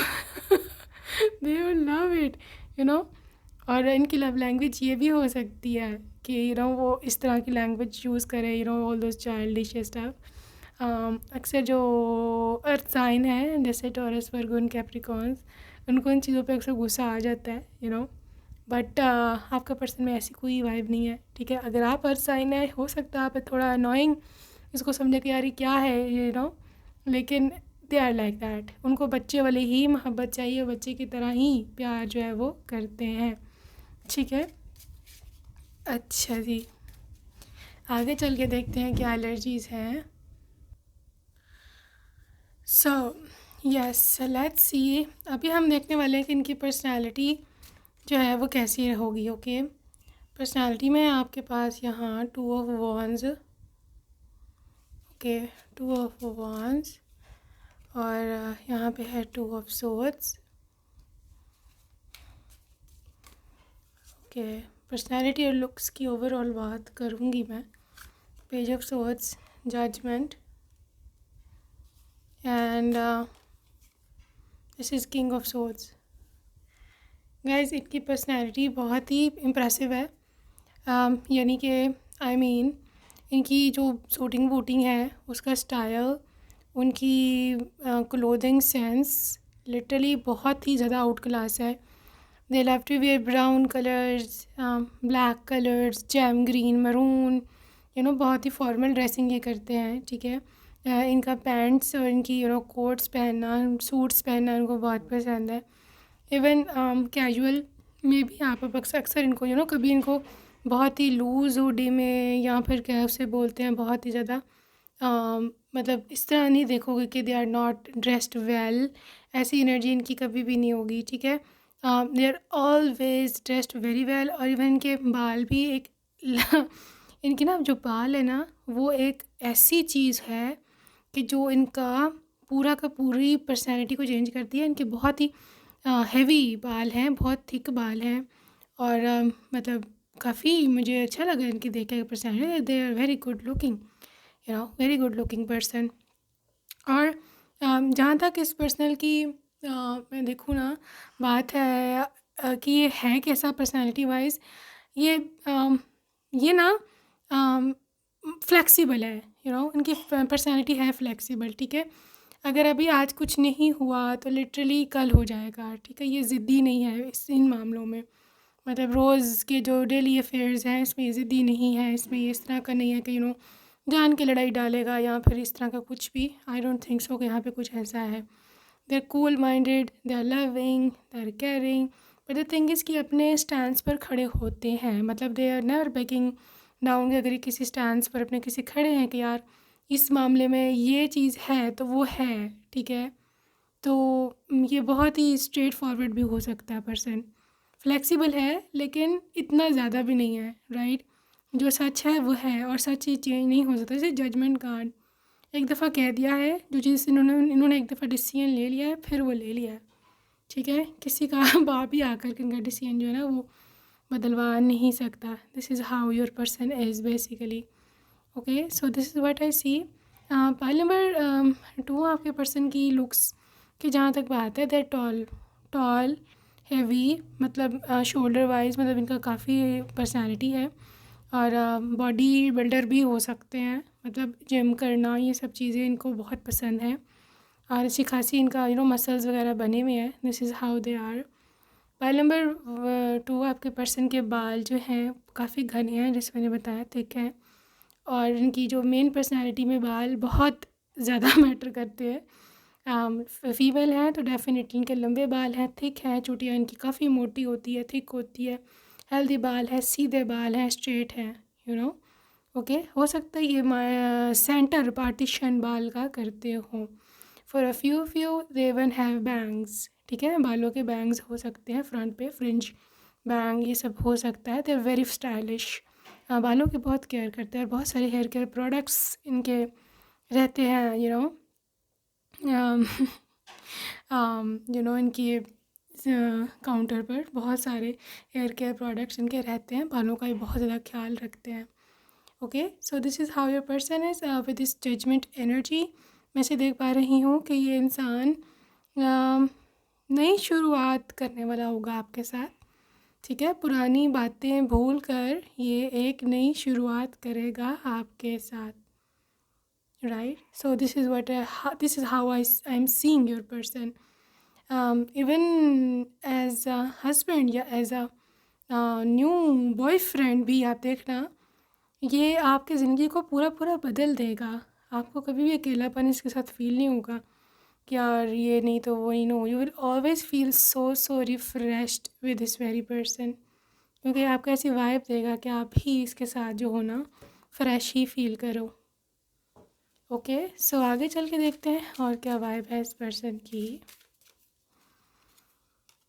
दे विल लव इट, और इनकी लव लैंग्वेज ये भी हो सकती है कि वो इस तरह की लैंग्वेज यूज़ करें, ऑल दोस चाइल्डिश स्टफ। अक्सर जो अर्थ साइन है जैसे टॉरस, वर्गो एंड कैप्रिकॉर्न्स, उनको इन चीज़ों पे अक्सर गुस्सा आ जाता है, बट आपका पर्सन में ऐसी कोई वाइब नहीं है, ठीक है। अगर आप अर्थ साइन है, हो सकता है आप थोड़ा अनोइंग इसको समझे कि यार ये क्या है, लेकिन दे आर लाइक दैट। उनको बच्चे वाली ही मोहब्बत चाहिए, बच्चे की तरह ही प्यार जो है वो करते हैं, ठीक है। अच्छा जी, आगे चल के देखते हैं क्या एलर्जीज़ हैं। So yes, let's see. अभी हम देखने वाले हैं कि इनकी पर्सनालिटी जो है वो कैसी होगी, ओके। पर्सनालिटी में आपके पास यहाँ 2 of wands, okay, 2 of Wands और यहाँ पे है 2 of Swords। ओके, पर्सनैलिटी और लुक्स की ओवरऑल बात करूँगी मैं। Page of Swords, judgement and this is king of Swords। Guys, इनकी पर्सनैलिटी बहुत ही इम्प्रेसिव है। यानी कि इनकी जो सूटिंग वूटिंग है, उसका स्टाइल, उनकी क्लोथिंग सेंस लिटरली बहुत ही ज़्यादा आउट क्लास है। They love to wear brown colours, black colours, jam green, maroon, बहुत ही फॉर्मल ड्रेसिंग ये करते हैं, ठीक है। इनका पैंट्स और इनकी कोट्स पहनना, सूट्स पहनना इनको बहुत पसंद है। इवन कैजुअल में भी आप अक्सर इनको कभी इनको बहुत ही लूज़ हुडी में या फिर क्या उसे बोलते हैं, बहुत ही ज़्यादा मतलब इस तरह नहीं देखोगे कि they are not dressed well. ऐसी एनर्जी इनकी कभी भी नहीं होगी, ठीक है। They are always dressed very well. और इवन इनके बाल भी एक इनके ना जो बाल है ना, वो एक ऐसी चीज़ है कि जो इनका पूरा का पूरी पर्सनैलिटी को चेंज करती है। इनके बहुत ही हेवी बाल हैं, बहुत थिक बाल हैं और मतलब काफ़ी मुझे अच्छा लगा इनकी देख के personality. They are very good looking, very good looking person. और जहाँ तक इस पर्सनल की मैं देखूँ ना, बात है कि ये है कैसा पर्सनैलिटी वाइज। ये ना फ्लेक्सिबल है, इनकी पर्सनैलिटी है फ्लेक्सिबल, ठीक है। अगर अभी आज कुछ नहीं हुआ तो लिटरली कल हो जाएगा, ठीक है। ये ज़िद्दी नहीं है इन मामलों में। मतलब रोज़ के जो डेली अफेयर्स हैं इसमें ये ज़िद्दी नहीं है, इसमें ये इस तरह का नहीं है कि जान के लड़ाई डालेगा या फिर इस तरह का कुछ भी। आई डोंट थिंक सो कि यहाँ पे कुछ ऐसा है। They are cool minded, they are loving, they are caring, but the thing is कि अपने स्टैंड्स पर खड़े होते हैं। मतलब they are never backing down. अगर किसी स्टैंड्स पर अपने किसी खड़े हैं कि यार इस मामले में ये चीज़ है तो वो है, ठीक है। तो ये बहुत ही स्ट्रेट फॉरवर्ड भी हो सकता है पर्सन। फ्लेक्सिबल है लेकिन इतना ज़्यादा भी नहीं है, राइट। जो सच है वो है और सच ही चेंज नहीं हो सकता। जैसे जजमेंट कार्ड एक दफ़ा कह दिया है, जो चीज़ इन्होंने एक दफ़ा डिसीजन ले लिया है, फिर वो ले लिया है, ठीक है। किसी का बाप ही आकर के इनका डिसीजन जो है ना वो बदलवा नहीं सकता। This is how your person is basically. Okay, so this is what I see. Pile number 2 आपके पर्सन की लुक्स की जहाँ तक बात है, दे टॉल हैवी, मतलब शोल्डर वाइज मतलब इनका काफ़ी पर्सनालिटी है। और बॉडी बिल्डर भी हो सकते हैं, मतलब जिम करना ये सब चीज़ें इनको बहुत पसंद है और अच्छी खासी इनका मसल्स वगैरह बने हुए हैं। This is how they are. Pile number 2 आपके पर्सन के बाल जो हैं काफ़ी घने हैं, जैसे मैंने बताया, थिक हैं। और इनकी जो मेन पर्सनालिटी में बाल बहुत ज़्यादा मैटर करते हैं। फीमेल हैं तो डेफिनेटली इनके लंबे बाल हैं, थिक हैं, चोटियाँ इनकी काफ़ी मोटी होती है, थिक होती है, हेल्दी बाल है, सीधे बाल हैं, स्ट्रेट हैं, ओके। हो सकता है ये सेंटर पार्टीशन बाल का करते हों। For a few they even have bangs, ठीक है। बालों के बैंग्स हो सकते हैं फ्रंट पे, फ्रिंज बैंग ये सब हो सकता है। दे आर वेरी स्टाइलिश, बालों की बहुत केयर करते हैं और बहुत सारे हेयर केयर प्रोडक्ट्स इनके रहते हैं, इनकी काउंटर पर बहुत सारे हेयर केयर प्रोडक्ट्स इनके रहते हैं। बालों का भी बहुत ज़्यादा ख्याल रखते हैं। Okay, so this is how your person is with this judgement energy. मैं से देख पा रही हूँ कि ये इंसान नई शुरुआत करने वाला होगा आपके साथ, ठीक है। पुरानी बातें भूल कर ये एक नई शुरुआत करेगा आपके साथ, right. So this is how I am seeing your person. Even as a husband या एज अ न्यू बॉयफ्रेंड भी आप देखना, ये आपकी ज़िंदगी को पूरा पूरा बदल देगा। आपको कभी भी अकेलापन इसके साथ फील नहीं होगा कि यार ये नहीं तो वो नहीं, no, you will always feel so refreshed with this very person, क्योंकि आपको ऐसी वाइब देगा कि आप ही इसके साथ जो हो ना फ्रेश ही फील करो। ओके, सो आगे चल के देखते हैं और क्या वाइब है इस पर्सन की।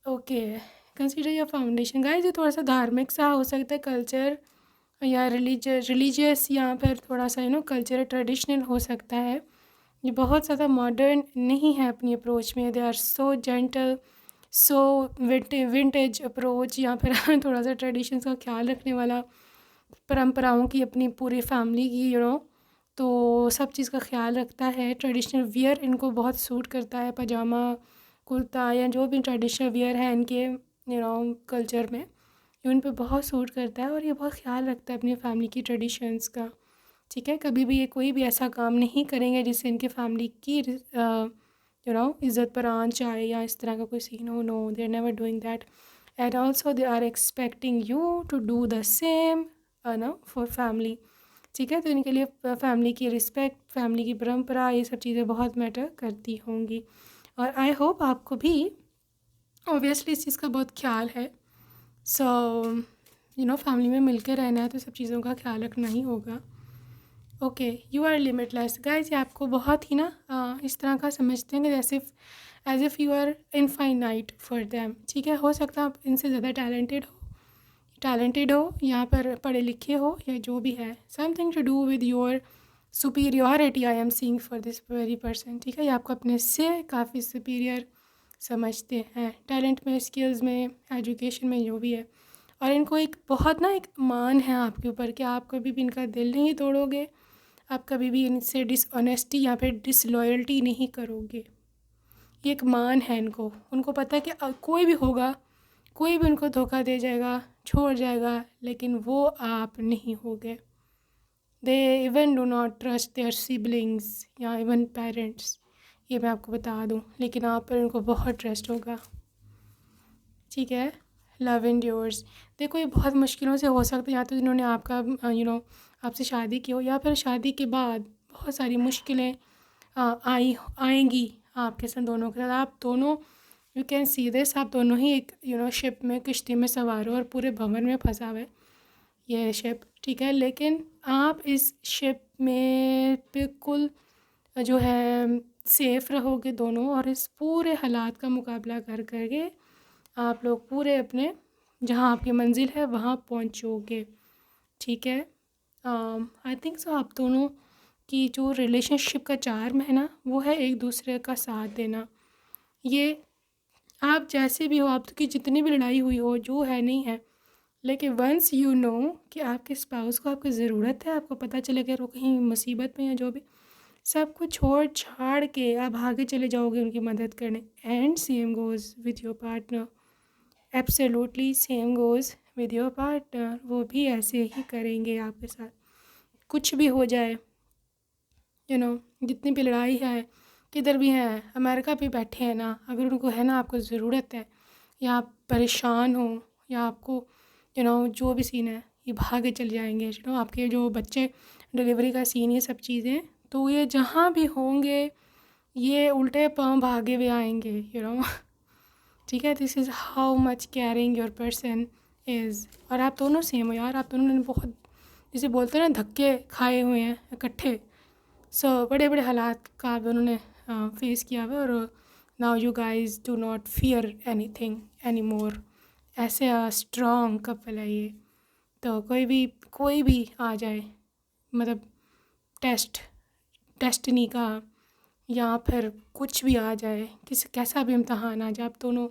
Okay, consider your foundation. Guys, ये थोड़ा सा धार्मिक सा हो सकता है, कल्चर या रिलीजियस यहाँ पर थोड़ा सा कल्चरल ट्रेडिशनल हो सकता है। ये बहुत ज़्यादा मॉडर्न नहीं है अपनी अप्रोच में। They are so gentle, so vintage approach. यहाँ पर थोड़ा सा ट्रेडिशंस का ख्याल रखने वाला, परंपराओं की अपनी पूरी फैमिली की तो सब चीज़ का ख्याल रखता है। ट्रेडिशनल वियर इनको बहुत सूट करता है, पजामा कुर्ता या जो भी ट्रेडिशनल वियर है इनके कल्चर में, ये उन पे बहुत सूट करता है और ये बहुत ख्याल रखता है अपनी फैमिली की ट्रेडिशंस का। ठीक है, कभी भी ये कोई भी ऐसा काम नहीं करेंगे जिससे इनके फैमिली की इज़्ज़त पर आंच आए या इस तरह का कोई सीन हो। No, they are never doing that. And also they are expecting you to do the same for family. ठीक है, तो इनके लिए फैमिली की रिस्पेक्ट, फैमिली की परंपरा, ये सब चीज़ें बहुत मैटर करती होंगी। और आई होप आपको भी ऑब्वियसली इस चीज़ का बहुत ख्याल है। सो फैमिली में मिलकर रहना है तो सब चीज़ों का ख्याल रखना ही होगा। Okay, you are limitless guys. ये आपको बहुत ही इस तरह का समझते हैं जैसे as if you are infinite for them. ठीक है, हो सकता है आप इनसे ज़्यादा टैलेंटेड हो, यहाँ पर पढ़े लिखे हो या जो भी है, something to do with your superiority I am seeing for this very person. ठीक है, ये आपको अपने से काफ़ी सुपीरियर समझते हैं, टैलेंट में, स्किल्स में, एजुकेशन में, जो भी है। और इनको एक बहुत एक मान है आपके ऊपर कि आप कभी भी इनका दिल नहीं तोड़ोगे, आप कभी भी इनसे डिसऑनेस्टी या फिर डिसलॉयल्टी नहीं करोगे। ये एक मान है इनको। उनको पता है कि कोई भी होगा, कोई भी उनको धोखा दे जाएगा, छोड़ जाएगा, लेकिन वो आप नहीं होगे। They even do not trust there siblings या इवन पेरेंट्स, ये मैं आपको बता दूं, लेकिन आप पर उनको बहुत ट्रस्ट होगा। ठीक है, लव एंड्योर्स। देखो, ये बहुत मुश्किलों से हो सकता है, या तो इन्होंने आपका आपसे शादी की हो, या फिर शादी के बाद बहुत सारी मुश्किलें आएंगी आपके साथ, दोनों के साथ। आप दोनों, यू कैन सी दिस, आप दोनों ही एक शिप में, किश्ती में सवार हो और पूरे भंवर में फंसा हुआ है ये शिप। ठीक है, लेकिन आप इस शिप में बिल्कुल जो है सेफ़ रहोगे दोनों, और इस पूरे हालात का मुकाबला करके आप लोग पूरे अपने जहाँ आपकी मंजिल है वहाँ पहुँचोगे। ठीक है, आई थिंक सो। आप दोनों की जो रिलेशनशिप का चार्म है वो है एक दूसरे का साथ देना। ये आप जैसे भी हो, आपकी जितनी भी लड़ाई हुई हो, जो है नहीं है, लेकिन वंस यू नो कि आपके स्पाउस को आपकी ज़रूरत है, आपको पता चले कि वो कहीं मुसीबत में या जो भी, सब कुछ छोड़ छाड़ के आप आगे चले जाओगे उनकी मदद करने। And same goes with your partner, absolutely same goes with your partner. वो भी ऐसे ही करेंगे आपके साथ, कुछ भी हो जाए। जितनी भी लड़ाई है, किधर भी हैं, अमेरिका पे बैठे हैं अगर उनको है आपको ज़रूरत है, या आप परेशान हो, या आपको जो भी सीन है, ये भागे चले जाएंगे। आपके जो बच्चे, डिलीवरी का सीन, ये सब चीज़ें, तो ये जहाँ भी होंगे ये उल्टे पाँव भागे हुए आएंगे। ठीक है, this is how much caring your person is. और आप दोनों सेम हो यार, आप दोनों ने बहुत, जिसे बोलते हैं धक्के खाए हुए हैं इकट्ठे। बड़े बड़े हालात का आप दोनों ने फेस किया हुआ, और now you guys do not fear anything any more. ऐसे स्ट्रॉन्ग कपल है ये। तो कोई भी आ जाए, मतलब डेस्टिनी का, या फिर कुछ भी आ जाए, कैसा भी इम्तहान आ जाए, आप दोनों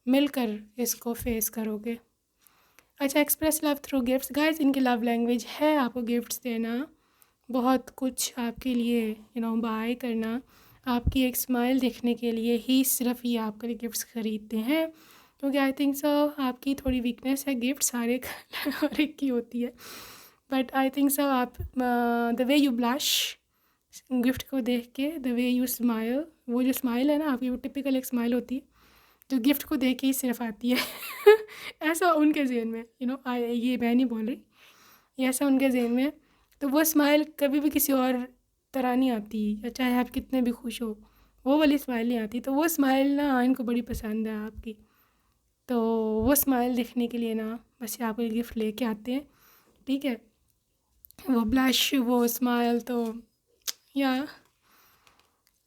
मिलकर इसको फेस करोगे। अच्छा, express love through gifts guys. इनकी लव लैंग्वेज है आपको गिफ्ट्स देना, बहुत कुछ आपके लिए बाय करना। आपकी एक स्माइल देखने के लिए ही सिर्फ ये आपके लिए गिफ्ट्स ख़रीदते हैं, क्योंकि आई थिंक सो आपकी थोड़ी वीकनेस है, गिफ्ट्स हर एक की होती है, बट आई थिंक सो आप the way you blush gift को देख के, द वे यू स्माइल, वो जो स्माइल है आपकी, वो टिपिकल एक स्माइल होती है जो गिफ्ट को देख के ही सिर्फ आती है। ऐसा उनके ज़हन में, ये मैं नहीं बोल रही, ये ऐसा उनके ज़हन में। तो वो स्माइल कभी भी किसी और तरह नहीं आती, या चाहे आप कितने भी खुश हो, वो वाली स्माइल नहीं आती। तो वो स्माइल इनको बड़ी पसंद है आपकी। तो वो स्माइल देखने के लिए बस ये आपको गिफ्ट लेके आते हैं। ठीक है, वो ब्लश, वो स्माइल, तो या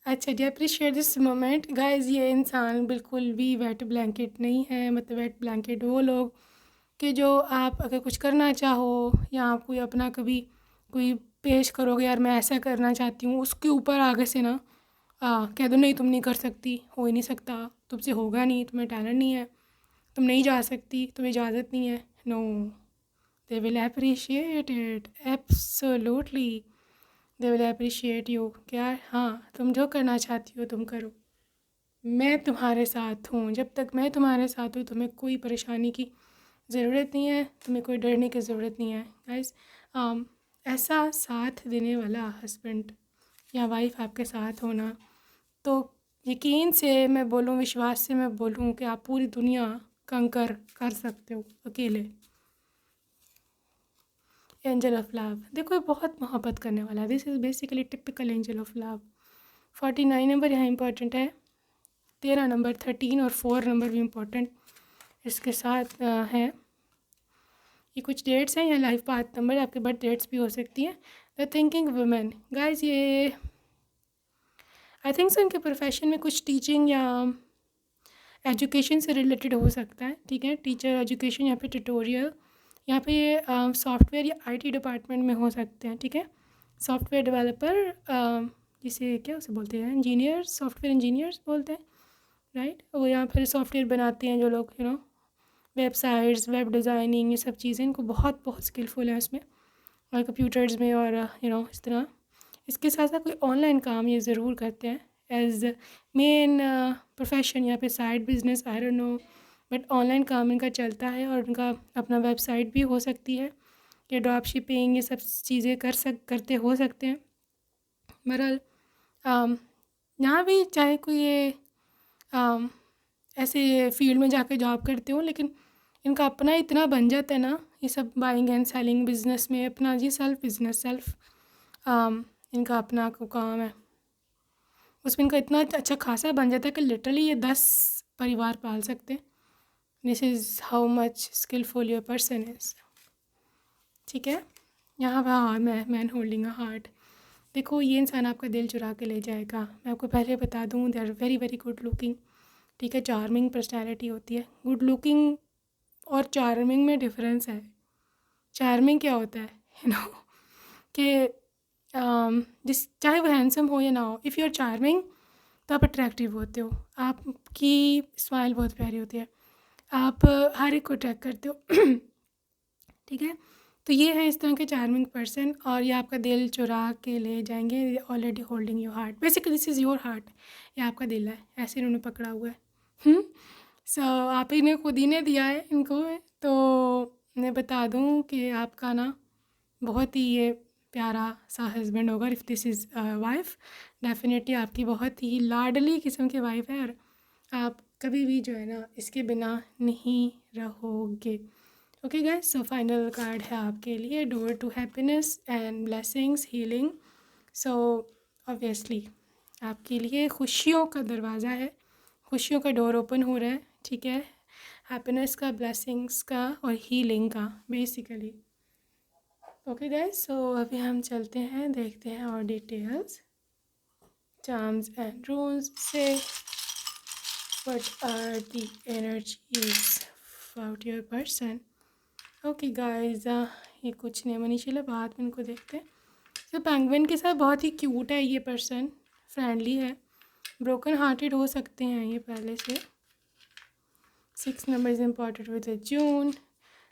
अच्छा जी, अप्रिशिएट दिस मोमेंट गाइज। ये इंसान बिल्कुल भी वेट ब्लैंकेट नहीं है, मतलब वेट ब्लैंकेट वो लोग कि जो आप अगर कुछ करना चाहो या आप कोई अपना कभी कोई पेश करोगे, यार मैं ऐसा करना चाहती हूँ, उसके ऊपर आगे से ना कह दो नहीं तुम नहीं कर सकती, हो ही नहीं सकता, तुमसे होगा नहीं, तुम्हें टैलेंट नहीं है, तुम नहीं जा सकती, तुम्हें इजाज़त नहीं है। No, they will appreciate it, absolutely they will appreciate you. क्या, हाँ तुम जो करना चाहती हो तुम करो, मैं तुम्हारे साथ हूँ, जब तक मैं तुम्हारे साथ हूँ तुम्हें कोई परेशानी की ज़रूरत नहीं है, तुम्हें कोई डरने की ज़रूरत नहीं है। गाइस, ऐसा साथ देने वाला हस्बैंड या वाइफ आपके साथ होना, तो यकीन से मैं बोलूँ, विश्वास से मैं बोलूँ कि आप पूरी दुनिया कंकर कर सकते हो अकेले। एंजल ऑफ लव, देखो ये बहुत मोहब्बत करने वाला है, this is basically typical angel of love. 49 number यहाँ इंपॉर्टेंट है, 13 नंबर, 13 और 4 नंबर भी इम्पोर्टेंट इसके साथ हैं। ये कुछ डेट्स हैं या लाइफ पाथ नंबर, आपके बर्थ डेट्स भी हो सकती हैं। द थिंकिंग वुमेन, गाइस ये आई थिंक सो इनके प्रोफेशन में कुछ टीचिंग या एजुकेशन से रिलेटेड हो सकता है, ठीक है, टीचर, एजुकेशन, यहाँ पे ट्यूटोरियल, यहाँ पे ये सॉफ्टवेयर या आईटी डिपार्टमेंट में हो सकते हैं, ठीक है। सॉफ्टवेयर डेवलपर, जिसे क्या उसे बोलते हैं, इंजीनियर, सॉफ्टवेयर इंजीनियर्स बोलते हैं, राइट। वो यहाँ पर सॉफ्टवेयर बनाते हैं जो लोग, वेबसाइट्स, वेब डिज़ाइनिंग, ये सब चीज़ें, इनको बहुत बहुत स्किलफुल है उसमें, और कंप्यूटर्स में, और इस तरह। इसके साथ साथ कोई ऑनलाइन काम ये ज़रूर करते हैं एज मेन प्रोफेशन या फिर side business, I don't know, but online काम इनका चलता है और इनका अपना वेबसाइट भी हो सकती है, ये ड्रॉप शिपिंग, ये सब चीज़ें करते हो सकते हैं। बहरहाल यहाँ भी चाहे कोई ये ऐसे फील्ड में जाके जॉब करते हो, लेकिन इनका अपना इतना बन जाता है ना, ये सब बाइंग एंड सेलिंग बिजनेस में अपना जी सेल्फ बिजनेस, इनका अपना को काम है, उसमें इनका इतना अच्छा खासा बन जाता है कि लिटरली ये 10 परिवार पाल सकते हैं। This is how much skilful your person is, ठीक है। यहाँ पर मैन होल्डिंग अ हार्ट, देखो ये इंसान आपका दिल चुरा के ले जाएगा। मैं आपको पहले बता दूँ, they are very very good looking, ठीक है, चार्मिंग पर्सनैलिटी होती है। गुड लुकिंग और चार्मिंग में डिफरेंस है। चार्मिंग क्या होता है, कि जिस चाहे वो हैंडसम हो या ना हो, इफ़ यू आर चार्मिंग तो आप अट्रैक्टिव होते हो, आपकी स्माइल बहुत प्यारी होती है, आप हर एक को अट्रैक्ट करते हो, ठीक है। तो ये है इस तरह के चार्मिंग पर्सन, और ये आपका दिल चुरा के ले जाएंगे, already holding your heart, basically this is your heart, ये आपका दिल है, ऐसे इन्होंने पकड़ा हुआ है। सो आप ही ने खुद ही ने दिया है इनको। तो मैं बता दूं कि आपका ना बहुत ही ये प्यारा सा हस्बैंड होगा, if this is wife, definitely आपकी बहुत ही लाडली किस्म की वाइफ है, और आप कभी भी जो है ना इसके बिना नहीं रहोगे। Okay guys, so final card है आपके लिए, door to happiness and blessings, healing. So obviously आपके लिए खुशियों का दरवाज़ा है, खुशियों का डोर ओपन हो रहा है, ठीक है, हैप्पीनेस का, ब्लेसिंग्स का और हीलिंग का बेसिकली। ओके गाइस, सो अभी हम चलते हैं, देखते हैं और डिटेल्स, चार्म्स एंड रून्स से what are the energies about your person. Okay guys, ये कुछ नहीं, मनीषिला बात में इनको देखते हैं। तो पेंगुइन के साथ बहुत ही क्यूट है ये पर्सन, फ्रेंडली है, ब्रोकन हार्टेड हो सकते हैं ये पहले से। 6 number is important with June,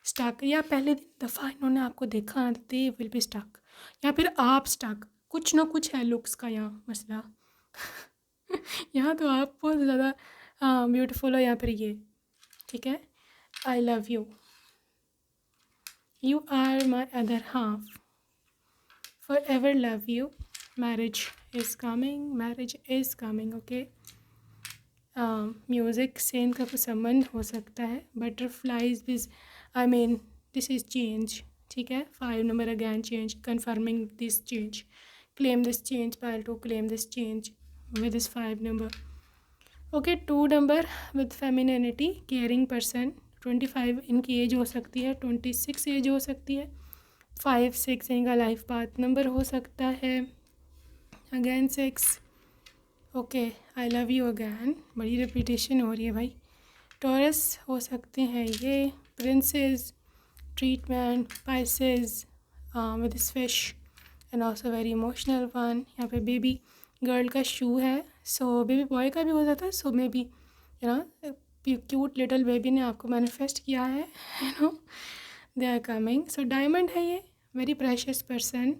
stuck, या पहले दफ़ा इन्होंने आपको देखा ना, दे विल बी स्टक, या फिर आप स्टक, कुछ ना कुछ है लुक्स का यहाँ मसला। यहाँ तो आप बहुत ज़्यादा ब्यूटीफुल हो, यहाँ पर ये, ठीक है। I love you, you are my other half, forever love you, marriage is coming, okay। Music से इनका कुछ संबंध हो सकता है, बटरफ्लाइज विज, I mean this is change, ठीक है। 5 number again change, confirming this change, claim this change, pile to claim this change with this 5 number, okay. 2 number with femininity, caring person, 25 इनकी एज हो सकती है, 26 एज हो सकती है, 5-6 इनका लाइफ पाथ नंबर हो सकता है, again 6, okay. I love you again, बड़ी रिपीटेशन हो रही है भाई। टॉरस हो सकते हैं ये, Prince's treatment, Pisces with his fish, and also very emotional one. यहाँ पे बेबी गर्ल का शू है, सो बेबी बॉय का भी हो जाता है. So maybe cute little baby ने आपको मैनिफेस्ट किया है, they are coming. So diamond है ये, very precious person.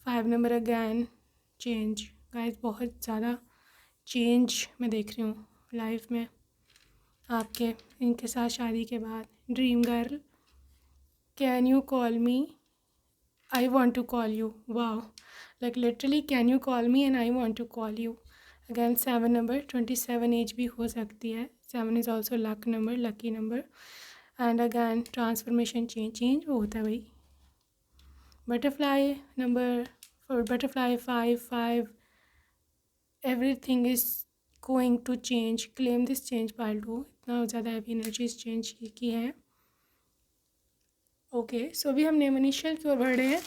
5 number again, change guys, बहुत ज़्यादा चेंज मैं देख रही हूँ लाइफ में आपके, इनके साथ शादी के बाद. Dream girl, can you call me, I want to call you. Wow, like literally can you call me and I want to call you. Again 7 number, 27 age भी हो सकती है. 7 is also luck number, lucky number. And again transformation, change वो होता है भाई. Butterfly number, for butterfly 5 everything is going to change, claim this change pile 2. इतना ज़्यादा हैवी एनर्जीज चेंज की हैं. ओके, सो अभी हम नेम इनिशियल की ओर बढ़ रहे हैं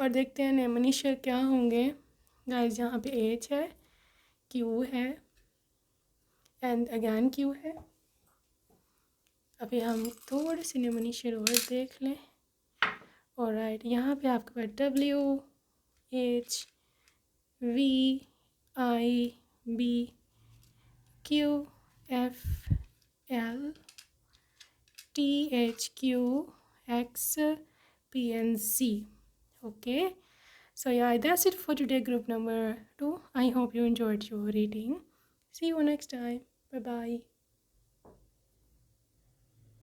और देखते हैं नेम इनिशियल क्या होंगे. गाइस यहाँ पे एच है, क्यू है एंड अगैन क्यू है. अभी हम थोड़े से नेम इनिशियल और देख लें. ऑलराइट, यहाँ पे आपके पास W, H, V, I, B, Q, F, L, T, H, Q, X, P and C. Okay, so yeah, that's it for today, group number 2. I hope you enjoyed your reading. See you next time. Bye bye.